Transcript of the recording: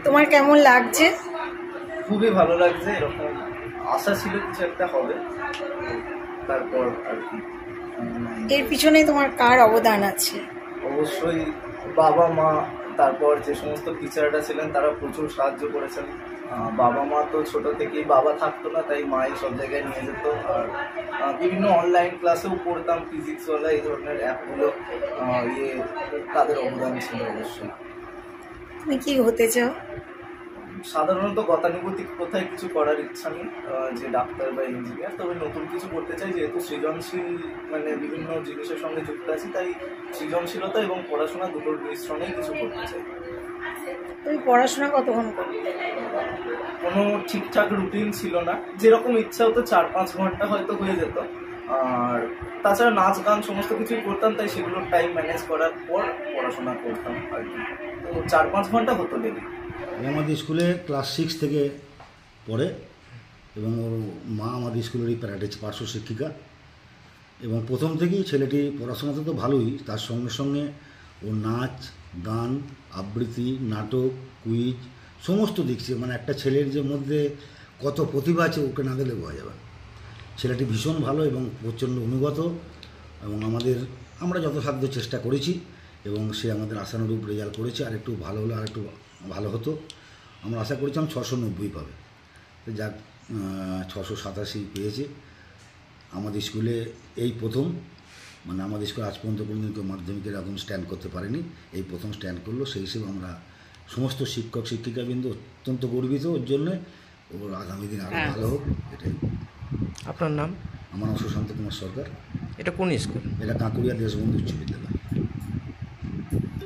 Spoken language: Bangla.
তোমার কেমন লাগছে? খুবই ভালো লাগছে। এরকম আশা ছিল কিছু একটা হবে, তারপর আর কি। এর পিছনে তোমার কার অবদান আছে? অবশ্যই বাবা মা, তারপর যে সমস্ত টিচাররা ছিলেন তারা প্রচুর সাহায্য করেছেন। বাবা মা তো ছোট থেকেই, বাবা থাকতো না তাই মাই সব জায়গায় নিয়ে যেত। আর বিভিন্ন অনলাইন ক্লাসেও পড়তাম, ফিজিক্সওয়ালা এই ধরনের অ্যাপগুলো, তাদের অবদান ছিল অবশ্যই। তুমি কি হতে চাও? সাধারণত গতানুগতিক কোথায় কিছু করার ইচ্ছা নেই যে ডাক্তার বা ইঞ্জিনিয়ার, তবে নতুন কিছু করতে চাই। যেহেতু সৃজনশীল মানে বিভিন্ন জিনিসের সঙ্গে যুক্ত আছি, তাই সৃজনশীলতা এবং পড়াশোনা দুটোর মিশ্রণেই কিছু করতে চাই। তুমি পড়াশোনা কতক্ষণ করো? কোনো ঠিকঠাক রুটিন ছিল না, যেরকম ইচ্ছা হতো 4-5 ঘন্টা হয়তো হয়ে যেত। আর তাছাড়া নাচ গান সমস্ত কিছুই করতাম, তাই সেগুলোর টাইম ম্যানেজ করার পর পড়াশোনা করতাম আর কি। তো 4-5 ঘন্টা হতো ডেলি। আমাদের স্কুলে ক্লাস 6 থেকে পড়ে এবং ওর মা আমাদের স্কুলেরই প্যারাডে পার্শ্ব শিক্ষিকা। এবং প্রথম থেকেই ছেলেটি পড়াশোনাতে তো ভালোই, তার সঙ্গে সঙ্গে ও নাচ গান আবৃত্তি নাটক কুইজ সমস্ত দিকছে। মানে একটা ছেলের যে মধ্যে কত প্রতিভা আছে ওকে না দিলে বোঝা যাবে। ছেলেটি ভীষণ ভালো এবং প্রচণ্ড অনুগত, এবং আমরা যথাসাধ্য চেষ্টা করেছি এবং সে আমাদের আশানুরূপ রেজাল্ট করেছে। আর একটু ভালো হলে আর একটু ভালো হতো। আমরা আশা করেছিলাম 690 পাবে, যাক 687 পেয়েছে। আমাদের স্কুলে এই প্রথম, মানে আমাদের স্কুলে আজ পর্যন্ত কোনোদিন কেউ মাধ্যমিকের এখন স্ট্যান্ড করতে পারেনি, এই প্রথম স্ট্যান্ড করলো। সেই হিসেবে আমরা সমস্ত শিক্ষক শিক্ষিকাবৃন্দ অত্যন্ত গর্বিত ওর জন্যে। ওর আগামী দিন আরও ভালো হোক, এটাই। আপনার নাম? আমার নাম সুশান্ত কুমার সরকার। এটা কোন স্কুল? এটা কাঁকুড়িয়া দেশবন্ধু উচ্চ বিদ্যালয়।